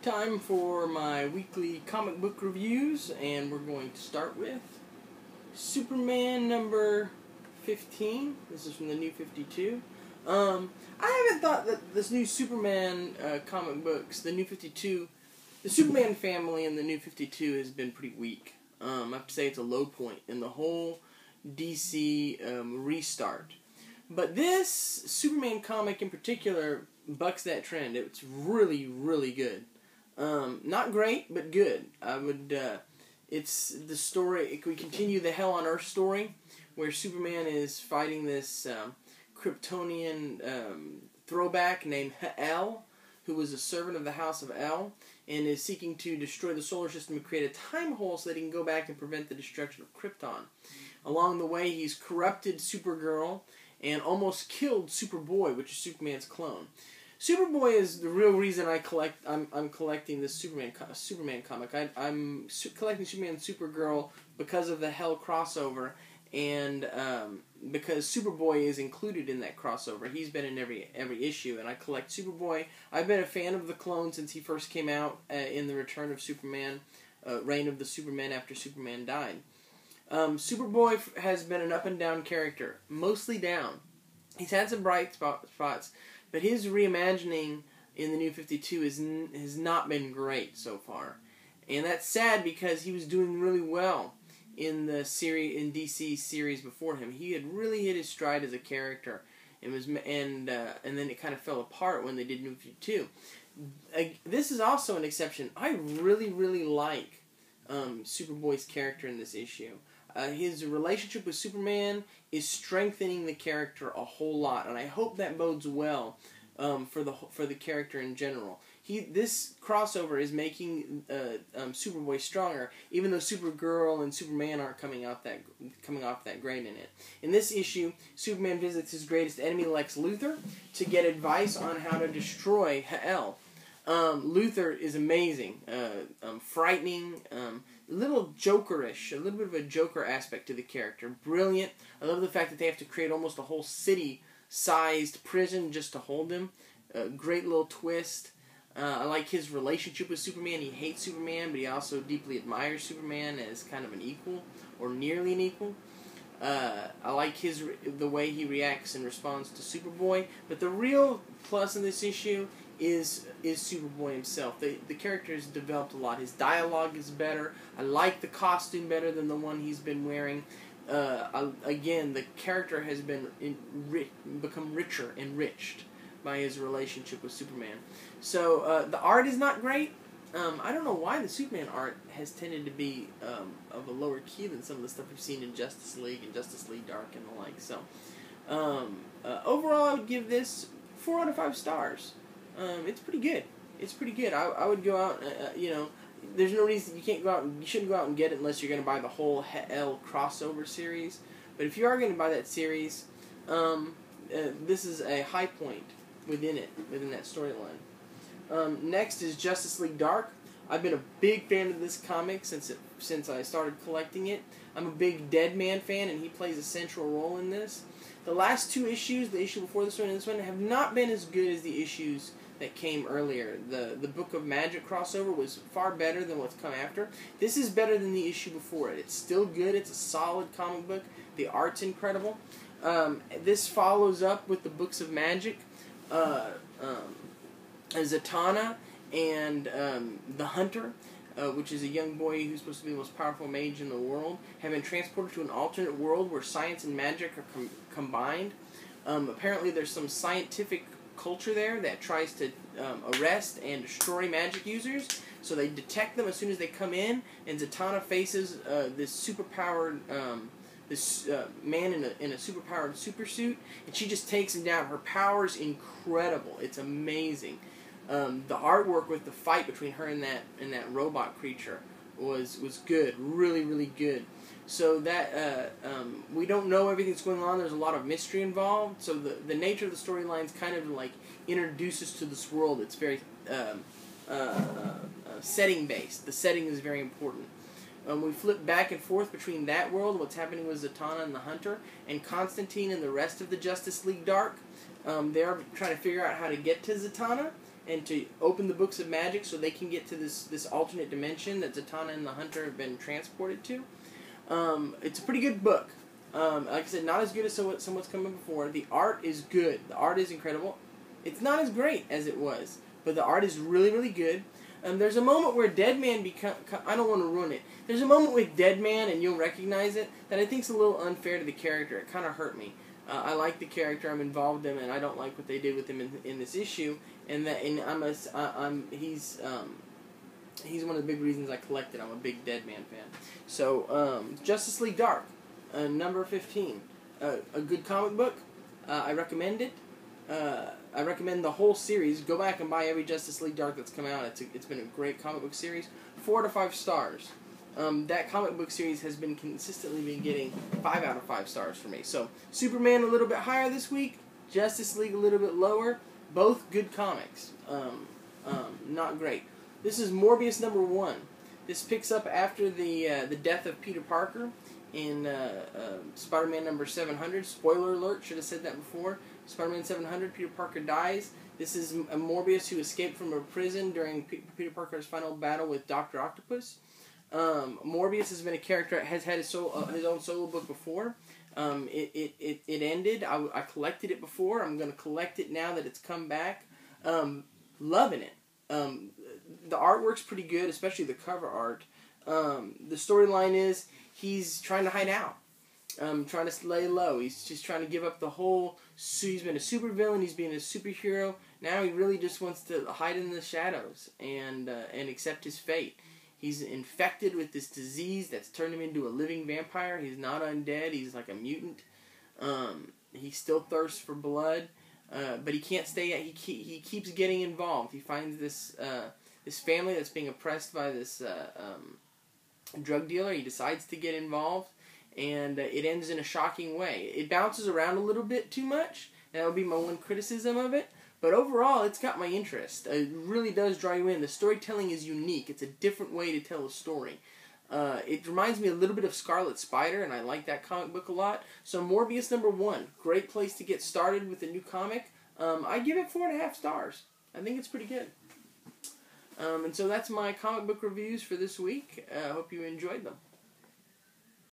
Time for my weekly comic book reviews, and we're going to start with Superman number 15. This is from the New 52. I haven't thought that this new Superman comic books, the New 52, the Superman family in the New 52 has been pretty weak. I have to say it's a low point in the whole DC restart. But this Superman comic in particular bucks that trend. It's really, really good. Not great, but good. It's the story, we continue the Hell on Earth story, where Superman is fighting this Kryptonian throwback named El, who was a servant of the House of El, and is seeking to destroy the solar system and create a time hole so that he can go back and prevent the destruction of Krypton. Along the way, he's corrupted Supergirl and almost killed Superboy, which is Superman's clone. Superboy is the real reason I'm collecting this Superman comic. I'm collecting Superman and Supergirl because of the Hell crossover, and because Superboy is included in that crossover. He's been in every issue, and I collect Superboy. I've been a fan of the clone since he first came out in the Return of Superman, Reign of the Supermen after Superman died. Superboy has been an up and down character, mostly down. He's had some bright spots, but his reimagining in the New 52 has not been great so far. And that's sad because he was doing really well in the DC series before him. He had really hit his stride as a character, and then it kind of fell apart when they did New 52. This is also an exception. I really, really like Superboy's character in this issue. His relationship with Superman is strengthening the character a whole lot, and I hope that bodes well for the character in general. This crossover is making Superboy stronger, even though Supergirl and Superman aren't coming off that great in it. In this issue, Superman visits his greatest enemy, Lex Luthor, to get advice on how to destroy Hell. Luthor is amazing, frightening, a little Jokerish, a little bit of a Joker aspect to the character. Brilliant. I love the fact that they have to create almost a whole city-sized prison just to hold him. Great little twist. I like his relationship with Superman. He hates Superman, but he also deeply admires Superman as kind of an equal, or nearly an equal. I like the way he reacts and responds to Superboy. But the real plus in this issue is Superboy himself. The character has developed a lot. His dialogue is better. I like the costume better than the one he's been wearing. Again, the character has become richer, enriched by his relationship with Superman. So the art is not great. I don't know why the Superman art has tended to be of a lower key than some of the stuff we've seen in Justice League and Justice League Dark and the like. So overall, I would give this 4 out of 5 stars. It's pretty good. It's pretty good. I would go out, there's no reason you shouldn't go out and get it unless you're going to buy the whole Hell crossover series. But if you are going to buy that series, this is a high point within that storyline. Next is Justice League Dark. I've been a big fan of this comic since I started collecting it. I'm a big Deadman fan, and he plays a central role in this. The last 2 issues, the issue before this one and this one, have not been as good as the issues that came earlier. The Book of Magic crossover was far better than what's come after. This is better than the issue before it. It's still good. It's a solid comic book. The art's incredible. This follows up with the Books of Magic. Zatanna and the Hunter, which is a young boy who's supposed to be the most powerful mage in the world, have been transported to an alternate world where science and magic are combined. Apparently there's some scientific culture there that tries to arrest and destroy magic users, so they detect them as soon as they come in, and Zatanna faces this superpowered man in a superpowered supersuit, and she just takes him down. Her power's incredible. It's amazing. The artwork with the fight between her and that robot creature was good, really, really good. So that we don't know everything that's going on. There's a lot of mystery involved. So the nature of the storylines kind of like introduces to this world. It's very setting based. The setting is very important. We flip back and forth between that world, what's happening with Zatanna and the Hunter, and Constantine and the rest of the Justice League Dark. They're trying to figure out how to get to Zatanna, and to open the books of magic so they can get to this alternate dimension that Zatanna and the Hunter have been transported to. It's a pretty good book. Like I said, not as good as somewhat's coming before. The art is good. The art is incredible. It's not as great as it was, but the art is really, really good. There's a moment where Deadman I don't want to ruin it. There's a moment with Deadman, and you'll recognize it, that I think is a little unfair to the character. It kind of hurt me. I like the character. I'm involved in him, and I don't like what they did with him in this issue. And he's one of the big reasons I collected. I'm a big Deadman fan. So Justice League Dark, number 15, a good comic book. I recommend it. I recommend the whole series. Go back and buy every Justice League Dark that's come out. It's been a great comic book series. 4 to 5 stars. That comic book series has been consistently getting 5 out of 5 stars for me. So Superman a little bit higher this week. Justice League a little bit lower. Both good comics. Not great. This is Morbius number 1. This picks up after the death of Peter Parker in Spider-Man number 700. Spoiler alert, should have said that before. Spider-Man 700, Peter Parker dies. This is a Morbius who escaped from a prison during Peter Parker's final battle with Dr. Octopus. Morbius has been a character that has had his own solo book before. It ended. I collected it before. I'm going to collect it now that it's come back. Loving it. The artwork's pretty good, especially the cover art. The storyline is he's trying to hide out. Trying to lay low. He's just trying to give up the whole... He's been a supervillain. He's been a superhero. Now he really just wants to hide in the shadows and accept his fate. He's infected with this disease that's turned him into a living vampire. He's not undead. He's like a mutant. He still thirsts for blood, but he can't stay. He keeps getting involved. He finds this family that's being oppressed by this drug dealer. He decides to get involved, and it ends in a shocking way. It bounces around a little bit too much. That would be my one criticism of it. But overall, it's got my interest. It really does draw you in. The storytelling is unique. It's a different way to tell a story. It reminds me a little bit of Scarlet Spider, and I like that comic book a lot. So Morbius number 1. Great place to get started with a new comic. I give it 4.5 stars. I think it's pretty good. And so that's my comic book reviews for this week. I hope you enjoyed them.